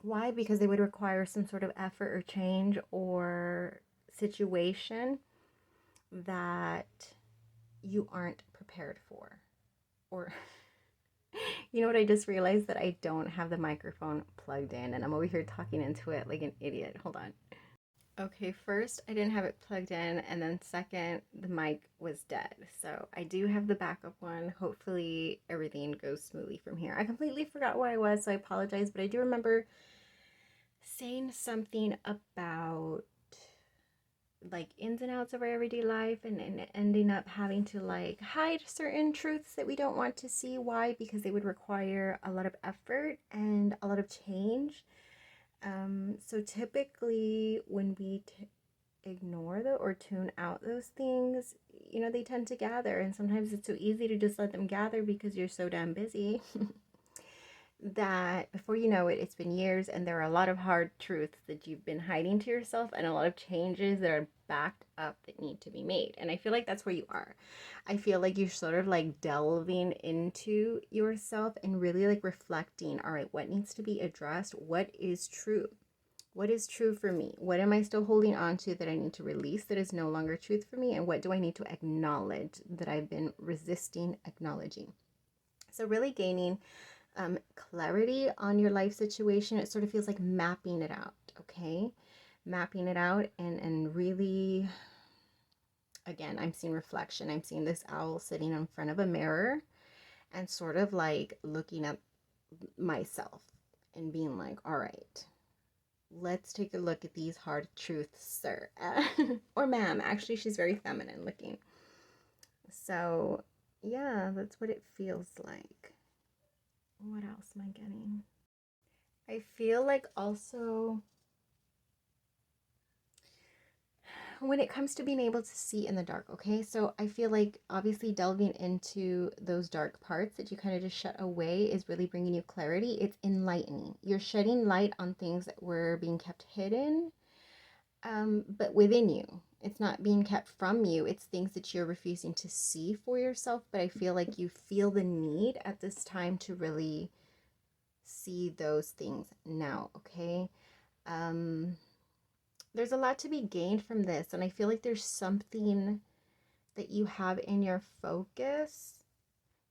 Why? Because they would require some sort of effort or change or situation that you aren't prepared for. Or you know what, I just realized that I don't have the microphone plugged in, and I'm over here talking into it like an idiot. Hold on. Okay, first, I didn't have it plugged in, and then second, the mic was dead. So I do have the backup one. Hopefully everything goes smoothly from here. I completely forgot where I was, so I apologize, but I do remember saying something about like ins and outs of our everyday life, and ending up having to like hide certain truths that we don't want to see. Why? Because they would require a lot of effort and a lot of change. So typically when we ignore or tune out those things, you know, they tend to gather, and sometimes it's so easy to just let them gather because you're so damn busy that before you know it, it's been years, and there are a lot of hard truths that you've been hiding to yourself, and a lot of changes that are backed up that need to be made. And I feel like that's where you are. I feel like you're sort of like delving into yourself and really like reflecting, all right, what needs to be addressed? What is true? What is true for me? What am I still holding on to that I need to release that is no longer truth for me? And what do I need to acknowledge that I've been resisting acknowledging? So really gaining clarity on your life situation. It sort of feels like mapping it out, okay? Mapping it out, and really, again, I'm seeing reflection. I'm seeing this owl sitting in front of a mirror and sort of like looking at myself and being like, all right, let's take a look at these hard truths, sir. Or ma'am. Actually, she's very feminine looking. So yeah, that's what it feels like. What else am I getting? I feel like also when it comes to being able to see in the dark, okay? So I feel like obviously delving into those dark parts that you kind of just shut away is really bringing you clarity. It's enlightening. You're shedding light on things that were being kept hidden, but within you. It's not being kept from you. It's things that you're refusing to see for yourself. But I feel like you feel the need at this time to really see those things now, okay? There's a lot to be gained from this, and I feel like there's something that you have in your focus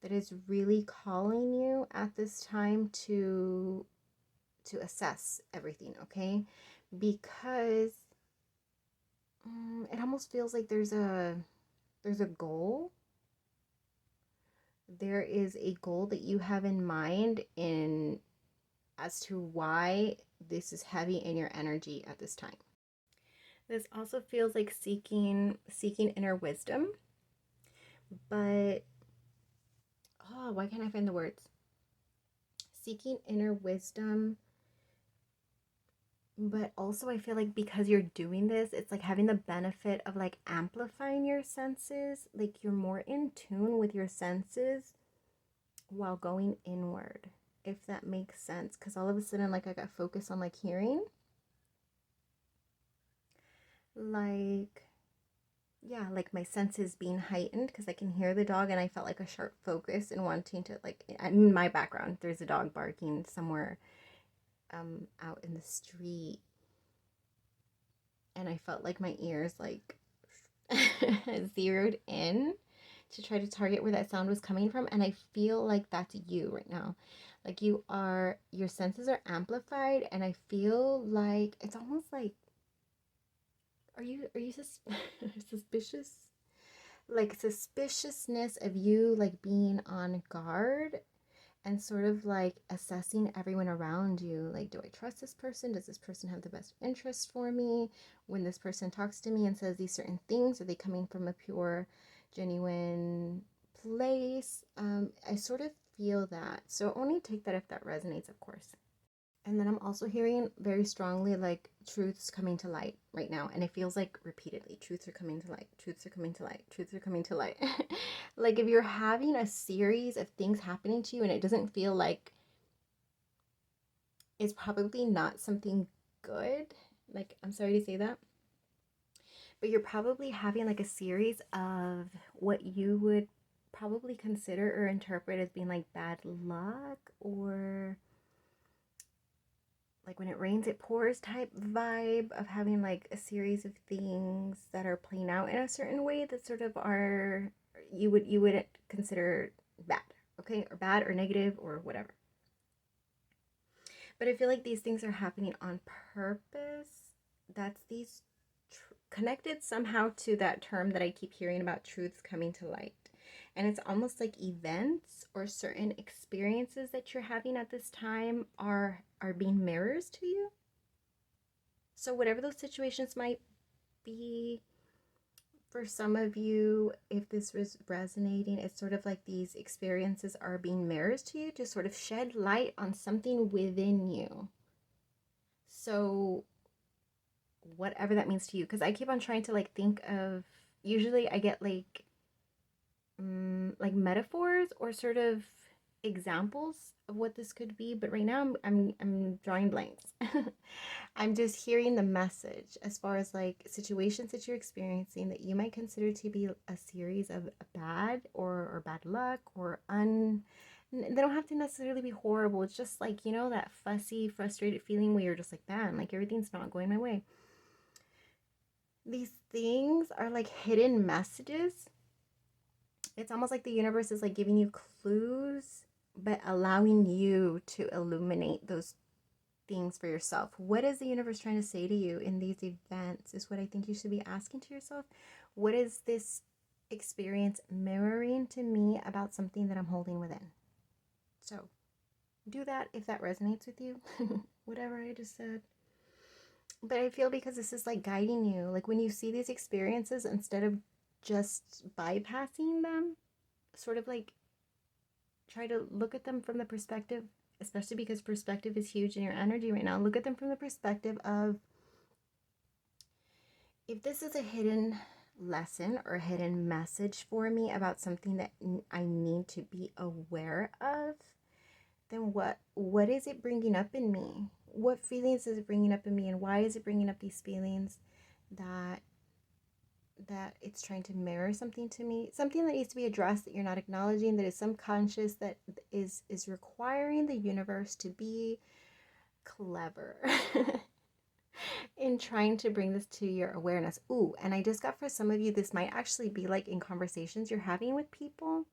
that is really calling you at this time to assess everything, okay? Because it almost feels like there's a goal. There is a goal that you have in mind in as to why this is heavy in your energy at this time. This also feels like seeking inner wisdom, but why can't I find the words? Seeking inner wisdom, but also I feel like because you're doing this, it's like having the benefit of like amplifying your senses. Like you're more in tune with your senses while going inward, if that makes sense. Because all of a sudden, like I got focused on like hearing. Like, yeah, like my senses being heightened because I can hear the dog, and I felt like a sharp focus and wanting to like, in my background, there's a dog barking somewhere out in the street, and I felt like my ears like zeroed in to try to target where that sound was coming from. And I feel like that's you right now. Like your senses are amplified, and I feel like it's almost like, are you suspicious? Like suspiciousness of you like being on guard and sort of like assessing everyone around you. Like, do I trust this person? Does this person have the best interest for me? When this person talks to me and says these certain things, are they coming from a pure, genuine place? I sort of feel that. So only take that if that resonates, of course. And then I'm also hearing very strongly like truths coming to light right now. And it feels like repeatedly, truths are coming to light, truths are coming to light, truths are coming to light. Like if you're having a series of things happening to you and it doesn't feel like it's probably not something good. Like, I'm sorry to say that. But you're probably having like a series of what you would probably consider or interpret as being like bad luck, or like when it rains it pours type vibe of having like a series of things that are playing out in a certain way that sort of are you would consider bad, okay, or bad or negative or whatever. But I feel like these things are happening on purpose. That's these connected somehow to that term that I keep hearing about, truths coming to light. And it's almost like events or certain experiences that you're having at this time are being mirrors to you. So whatever those situations might be, for some of you, if this was resonating, it's sort of like these experiences are being mirrors to you to sort of shed light on something within you. So whatever that means to you, because I keep on trying to like think of, usually I get like metaphors or sort of examples of what this could be, but right now I'm drawing blanks. I'm just hearing the message as far as like situations that you're experiencing that you might consider to be a series of bad or bad luck or they don't have to necessarily be horrible. It's just like, you know, that fussy, frustrated feeling where you're just like, man, like everything's not going my way. These things are like hidden messages. It's almost like the universe is like giving you clues, but allowing you to illuminate those things for yourself. What is the universe trying to say to you in these events is what I think you should be asking to yourself. What is this experience mirroring to me about something that I'm holding within? So do that if that resonates with you. Whatever I just said. But I feel because this is like guiding you, like when you see these experiences, instead of just bypassing them, sort of like try to look at them from the perspective, especially because perspective is huge in your energy right now. Look at them from the perspective of, if this is a hidden lesson or a hidden message for me about something that I need to be aware of, then what is it bringing up in me? What feelings is it bringing up in me, and why is it bringing up these feelings that it's trying to mirror something to me, something that needs to be addressed that you're not acknowledging, that is subconscious, that is requiring the universe to be clever in trying to bring this to your awareness. Ooh, and I just got, for some of you, this might actually be like in conversations you're having with people.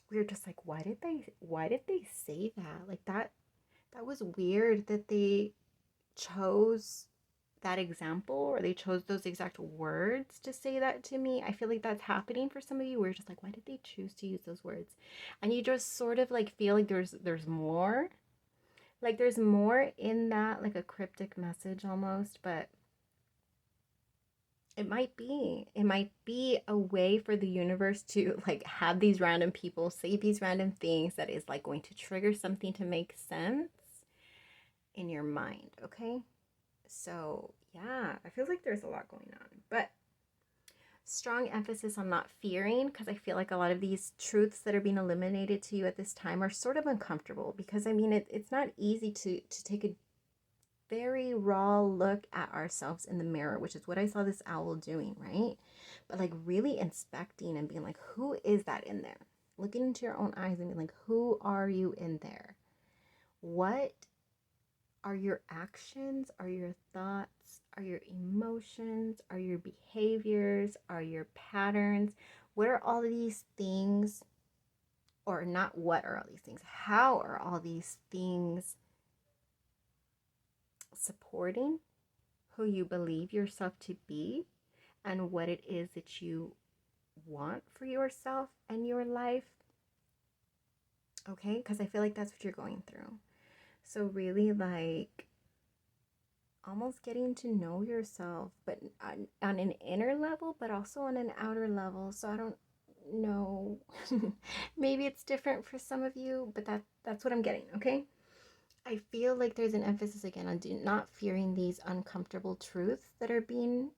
We're just like, why did they say that? Like that was weird that they chose that example, or they chose those exact words to say that to me. I feel like that's happening for some of you. We're just like, why did they choose to use those words? And you just sort of like feel like there's more. Like there's more in that, like a cryptic message almost, but it might be a way for the universe to like have these random people say these random things that is like going to trigger something to make sense in your mind. Okay, so yeah, I feel like there's a lot going on, but strong emphasis on not fearing, because I feel like a lot of these truths that are being illuminated to you at this time are sort of uncomfortable, because I mean it's not easy to take a very raw look at ourselves in the mirror, which is what I saw this owl doing, right? But like really inspecting and being like, who is that in there? Looking into your own eyes and being like, who are you in there? What are your actions? Are your thoughts? Are your emotions? Are your behaviors? Are your patterns? What are all of these things? Or not what are all these things? How are all these things supporting who you believe yourself to be and what it is that you want for yourself and your life? Okay, because I feel like that's what you're going through. So really like almost getting to know yourself, but on an inner level, but also on an outer level. So I don't know. Maybe it's different for some of you, but that's what I'm getting, okay? I feel like there's an emphasis again on not fearing these uncomfortable truths that are being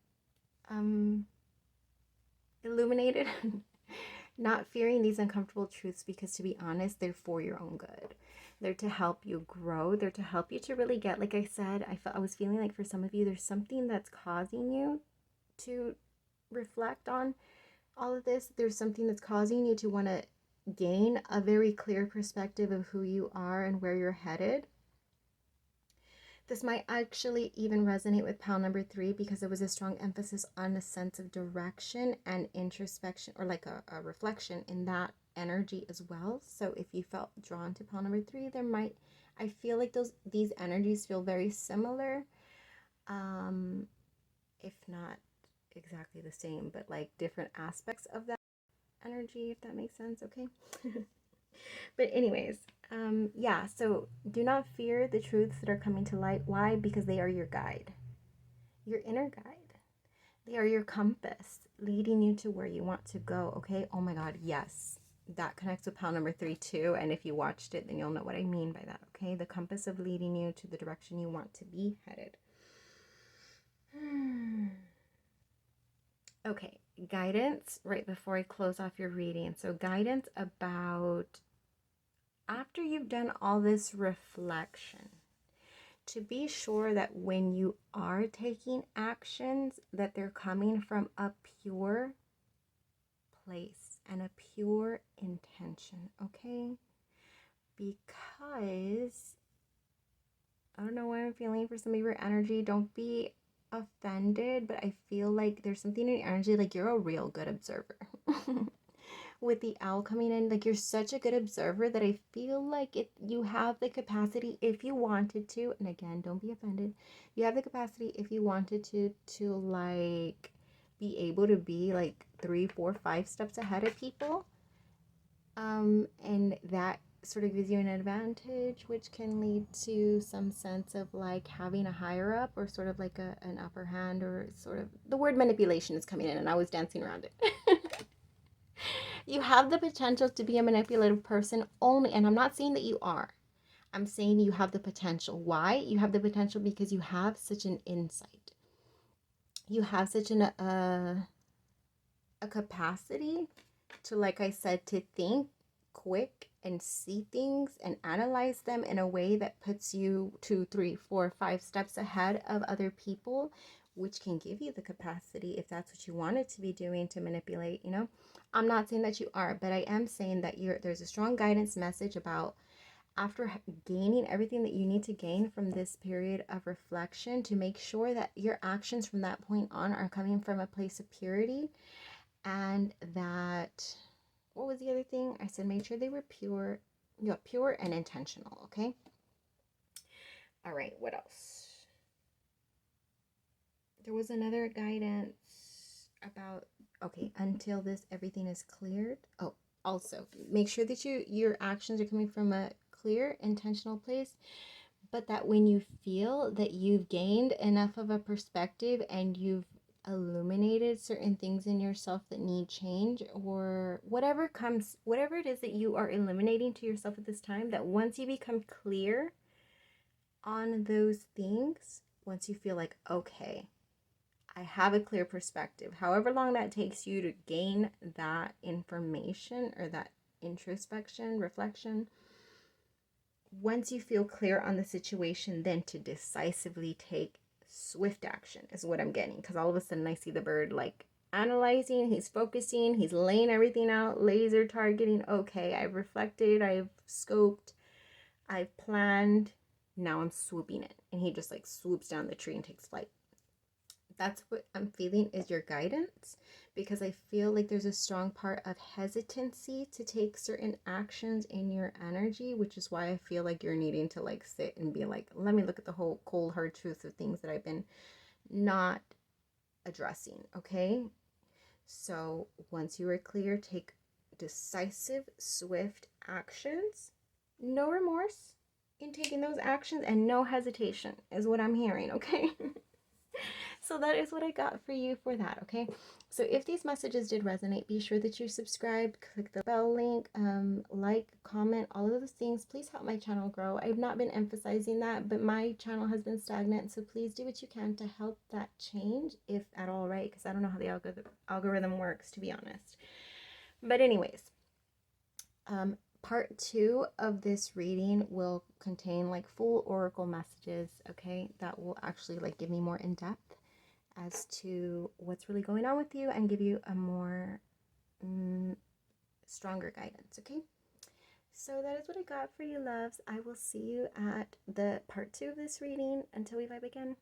illuminated. Not fearing these uncomfortable truths, because to be honest, they're for your own good. They're to help you grow. They're to help you to really get, like I said, I was feeling like for some of you, there's something that's causing you to reflect on all of this. There's something that's causing you to want to gain a very clear perspective of who you are and where you're headed. This might actually even resonate with pile number 3, because there was a strong emphasis on a sense of direction and introspection, or like a reflection in that energy as well. So if you felt drawn to pile number 3, I feel like these energies feel very similar, if not exactly the same, but like different aspects of that energy, if that makes sense. Okay. But anyways, yeah, so do not fear the truths that are coming to light. Why? Because they are your guide, your inner guide. They are your compass, leading you to where you want to go, okay? Oh my God, yes. That connects with pile number 3 too, and if you watched it, then you'll know what I mean by that, okay? The compass of leading you to the direction you want to be headed. Okay, guidance right before I close off your reading. So guidance about after you've done all this reflection, to be sure that when you are taking actions, that they're coming from a pure place and a pure intention, okay? Because I don't know what I'm feeling for some of your energy. Don't be offended, but I feel like there's something in your energy, like you're a real good observer. With the owl coming in, like you're such a good observer that I feel like you have the capacity, if you wanted to, and again, don't be offended, you have the capacity if you wanted to like be able to be like 3, 4, 5 steps ahead of people, and that sort of gives you an advantage, which can lead to some sense of like having a higher up, or sort of like an upper hand, or sort of the word manipulation is coming in and I was dancing around it. You have the potential to be a manipulative person only, and I'm not saying that you are. I'm saying you have the potential. Why? You have the potential because you have such an insight. You have such a capacity to, like I said, to think quick and see things and analyze them in a way that puts you 2, 3, 4, 5 steps ahead of other people, which can give you the capacity, if that's what you wanted to be doing, to manipulate, you know. I'm not saying that you are, but I am saying that there's a strong guidance message about, after gaining everything that you need to gain from this period of reflection, to make sure that your actions from that point on are coming from a place of purity, and that, what was the other thing? I said make sure they were pure, pure and intentional, okay? All right, what else? There was another guidance about, okay, until everything is cleared. Oh, also, make sure that your actions are coming from a clear, intentional place, but that when you feel that you've gained enough of a perspective and you've illuminated certain things in yourself that need change, or whatever it is that you are eliminating to yourself at this time, that once you become clear on those things, once you feel like, okay, I have a clear perspective, however long that takes you to gain that information or that introspection, reflection, once you feel clear on the situation, then to decisively take swift action is what I'm getting. Because all of a sudden I see the bird like analyzing, he's focusing, he's laying everything out, laser targeting. Okay, I've reflected, I've scoped, I've planned, now I'm swooping it. And he just like swoops down the tree and takes flight. That's what I'm feeling is your guidance, because I feel like there's a strong part of hesitancy to take certain actions in your energy, which is why I feel like you're needing to like sit and be like, let me look at the whole cold hard truth of things that I've been not addressing, okay? So once you are clear, take decisive, swift actions, no remorse in taking those actions, and no hesitation is what I'm hearing, okay? So that is what I got for you for that, okay? So if these messages did resonate, be sure that you subscribe, click the bell link, like, comment, all of those things. Please help my channel grow. I've not been emphasizing that, but my channel has been stagnant, so please do what you can to help that change, if at all, right? Because I don't know how the algorithm works, to be honest. But anyways, part 2 of this reading will contain like full oracle messages, okay? That will actually like give me more in depth as to what's really going on with you and give you a more stronger guidance, okay? So that is what I got for you, loves. I will see you at the part 2 of this reading. Until we vibe again.